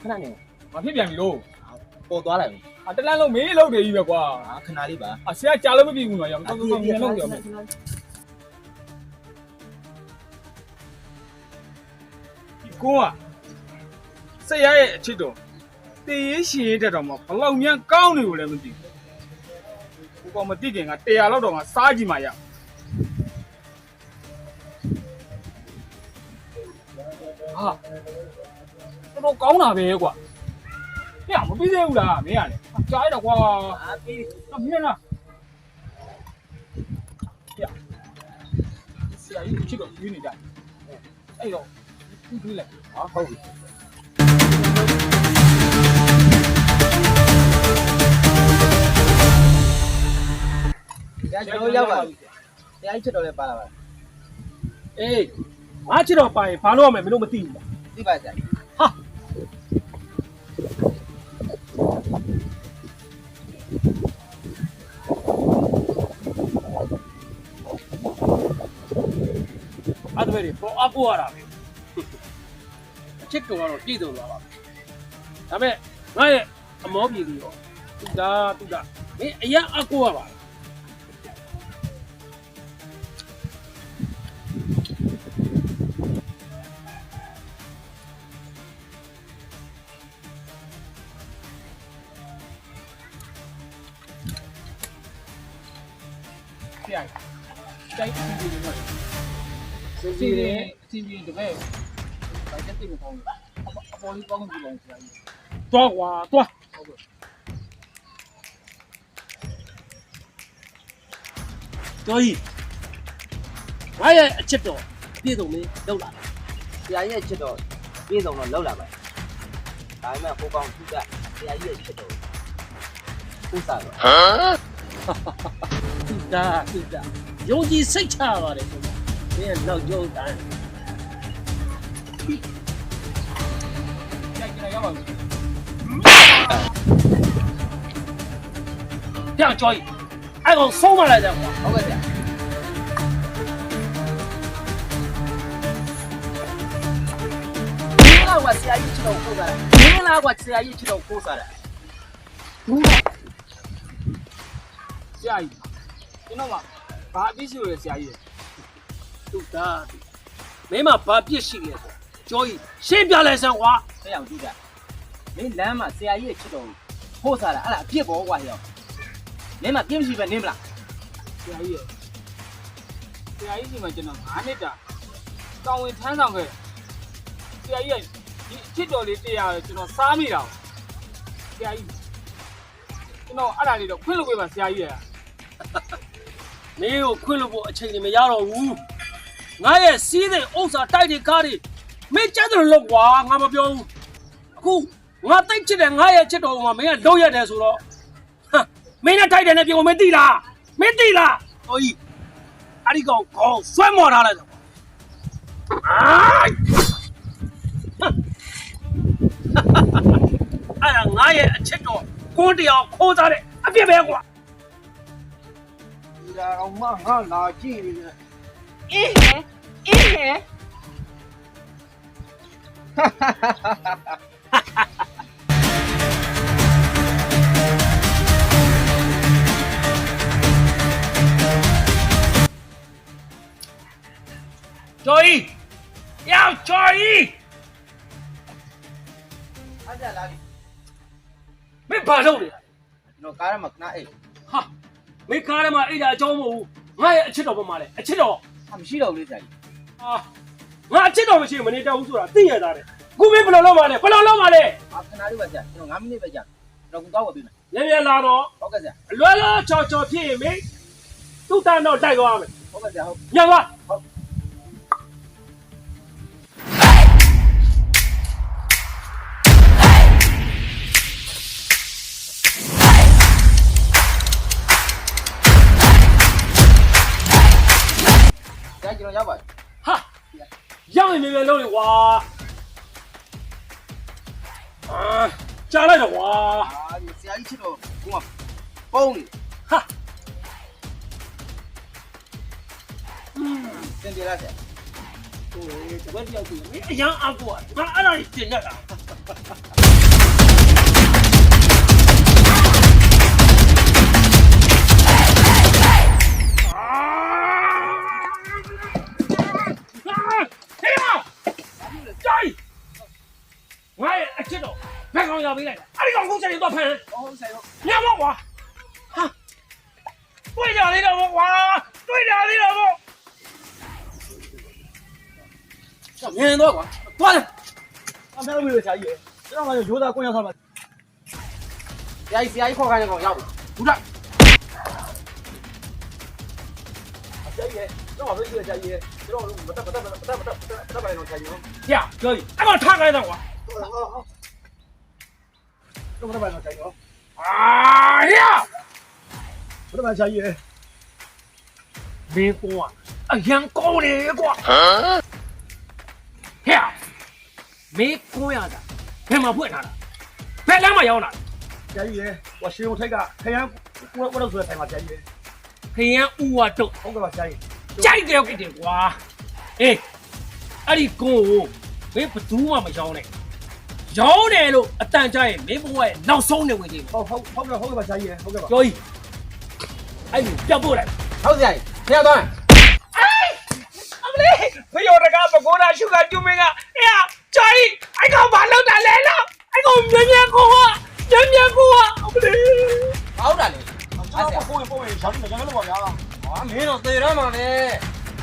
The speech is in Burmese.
ခဏနေ မဖြစ်ပြန်ပြီလို့ ပေါ်သွားလိုက် တလန်းလုံးမေးလို့တယ်ကြီးပဲကွာ ခဏလေးပါ ဆရာကြားလို့မပြီးဘူးနော်ရောတော်တော်မြန်လို့ပြောမယ်ဒီကိုကဆရာရဲ့အချစ်တော်တည်ရရှင်ရတဲ့တော်မှာဘလောက်မြန်ကောင်းနေလို့လည်းမသိဘူးကိုကမသိခင်က100လောက်တော့မှစားကြည့်မှရဟာတော်ကောင်းတာပဲကွာဟဲ့မပြီးသေးဘူးလားမင်းရလေကြားရတော့ကွာပြီးမင်းလားဆရာကြီးချစ်တော့ယူနေကြအဲ့တော့ပြီးလိုက်ဟာဟုတ်ပြီကျွန်တော်ရောက်ပါပြီတရားချစ်တော်လည်းပါလာပါအေးငါချစ်တော်ပါရင်ဘာလို့ရမလဲမင်းတို့မသိဘူးလား သိပါဆရာဟာအဲ့ဒါပဲပေါ်အကူရတာပဲအချစ်တော်ကတော့ပြည့်စုံသွားပါဒါပေမဲ့ငါရဲ့အမောပြေပြီးတော့တူတာမင်းအရင်အကူရပါဆရာတိုက်ပြီးနေတော့စီးတယ်အစီအစဉ်တပည့်ဒါကြက်တိတ်မကောင်းဘူးအပေါ်လေးကောင်းကြည့်လိုက်ဆရာကြီး သွားကွာသွားတော်ကြီးငါရဲ့အချစ်တော်ပြည့်စုံမင်းလောက်လာ ဆရာရဲ့ချစ်တော်ပြေဆုံးတော့လောက်လာပါဒါပေမဲ့ဟိုကောင်သူကဆရာကြီးရဲ့ချစ်တော်ဥစားတော့ တူတာယုံကြည်စိတ်ချပါတယ်ကွာမင်းလောက်ကြုံတန်း ကြိုက်ကြရပါဘူး ပြောင်းကြော်ကြီးအဲ့ကောင်ဆုံးမလိုက်တယ်ကွာ ဟုတ်ကဲ့ဆရာမင်းကဆရာကြီးချစ်တော်ကိုစားတယ်မင်းလားကဆရာကြီးချစ်တော်ကိုစားတယ် ဆရာကြီးကျွန်တော်ကဘာအပြစ်ရှိလို့လဲဆရာကြီး တူတာမင်းမဘာပြစ်ရှိလဲဆိုကြော်ကြီးရှင်းပြလိုက်စမ်းကွာ ဆရာကြီးကမင်းလမ်းမှာဆရာကြီးရဲ့ချစ်တော်ကိုစားတာအဲ့ဒါအပြစ်ပေါ်ကွာဟဲ့မင်းမပြင်းမရှိပဲနင်းမလား ဆရာကြီးဒီမှာကျွန်တော်9နှစ်တာတောင်းဝင်ထမ်းဆောင်ခဲ့ဆရာကြီးဒီအချစ်တော်လေးတရားကျွန်တော်စားမိတာဆရာကြီးကျွန်တော်အဲ့ဒါလေးတော့ခွင့်လို့ပြပါဆရာကြီးရ မင်းကိုခွင့်လို့ဖို့အချိန်ကြီးမရတော့ဘူးငါရဲ့စီးတဲ့ဥစ္စာတိုက်တွေကားတွေမင်းကြက်တယ်လို့ကွာငါမပြောဘူးအခုငါတိတ်ချစ်တယ်ငါရဲ့ချစ်တော်ကမင်းကလုံးရတယ်ဆိုတော့ဟမ်မင်းနဲ့တိုက်တယ်နဲ့ပြောမင်းသိလားတော်ကြီးအဲ့ဒီကောင်ခေါင်းဆွဲမော်ထားလိုက်တော့အဲ့ဒါငါရဲ့အချစ်တော်ကိုးတရားခိုးစားတဲ့အပြစ်ပဲကွာ ဒီတော့မှငါလာကြည့်နေတယ် အေးဟဲကျော်ကြီးရောက်ကျော်ကြီး အဲ့ဒါလာပြီ မင်းဘာလုပ်နေလဲ ကျွန်တော်ကားရမှာခဏအိတ် ဟာမင်းကားထဲမှာအိတ်တာအကြောင်းမဟုတ်ဘူးငါရဲ့အချစ်တော်ပေါ်မှာလေအချစ်တော် မရှိတော့ဘူးလေဆရာကြီး ဟာငါအချစ်တော်မရှိမနေတတ်ဘူးဆိုတာသိရတာလေခုမင်းဘယ်လိုလုပ်မှာလဲခဏလေးပါဆရာကျွန်တော်9မိနစ်ပဲကြာကျွန်တော်ကတော့ဝယ်ပေးမယ် မြန်လာတော့ ဟုတ်ကဲ့ဆရာ အလွယ်လောချော်ဖြစ်ရင်မင်းသူ့တန်းတော့တိုက်သွားမယ် ဟုတ်ကဲ့ဆရာဟုတ် ညပါ ဟုတ် ဆရာကျွန်တော်ရောက်ပါပြီ ဟာရောက်ရင်မြန်လုပ်လေကွာကြားလိုက်တော့ကွာ ဒီဆရာကြီးချစ်တော်ကိုကပုံးနေ ဟာ တင်ပြလိုက်ဆရာ ဟိုတပတ်တယောက်ကြည့်မင်းအရန်အကူอ่ะငါအဲ့ဒါကြီးပြင်ရတာ ဘယ်ကောင်ရပေးလိုက်လဲအဲ့ဒီကောင်ကိုချက်ရင်တော့ဖမ်း ဟုတ်ဆိုင်တော့ ညမောကွာဟာတွေ့ကြသေးတော့ကွာတွေ့ကြသေးတော့မြင်တော့ကွာသွားတယ် အများကြီးပဲဆရာကြီးကျွန်တော်ကရိုးသားကိုရောက်ထားပါဆရာကြီးခေါ်ခိုင်းတဲ့ကောင်ရောက်ပြီ ဘူးလား ဆရာကြီးကျွန်တော်ပဲကြည့်ဆရာကြီးကျွန်တော်မတက်ပါနဲ့တော့ဆရာကြီးနော် ညပြောကြီးအဲ့ကောင်ထားခိုင်းတော့ကွာ ဟုတ်မတက်ပါနဲ့ဆရာကြီးနော် အာရ မတက်ပါဆရာကြီး မင်းကွာအရန်ကောင်းတယ်ကွာဟဲ့မင်းကိုရတာဘယ်မှာဖွင့်ထားတာဘယ်လမ်းမှာရောက်လာ ဆရာကြီးဟိုရှင်ုံထိတ်ကခရမ်းဝတ်လို့ဆိုတဲ့ဆိုင်မှာဆရာကြီး ခရမ်းဥဝတ်တော့ ဟုတ်ကဲ့ပါဆရာကြီး ကြိုက်တယ်ကိတယ်ကွာအေးအဲ့ဒီကိုမင်းဘသူမှမရောင်းနဲ့ရောင်းတယ်လို့အတန်ကြားရင်မင်းဘဝရဲ့နောက်ဆုံးနေဝင်ကြည့် ဟုတ်ကဲ့ပါဆရာကြီးဟုတ်ကဲ့ပါ ပြောကြီးအဲ့ဒီပြတ်ပို့လိုက် ဟုတ်ဆရာကြီးဆရာတော် အမလေးဖေယောတကားပကိုးတာရှုကကျူမင်းကအေးဂျိုင်းအဲ့ကောင်ဘာလုပ်တာလဲလို့အဲ့ကောင်မြင်ကိုကအမလေး ဟုတ်တာလေကျွန်တော်ကိုယ်ပို့ရင်ရှောင်းနေကြလို့ပါဗျာဟာမင်းတော့သေရမှာလေ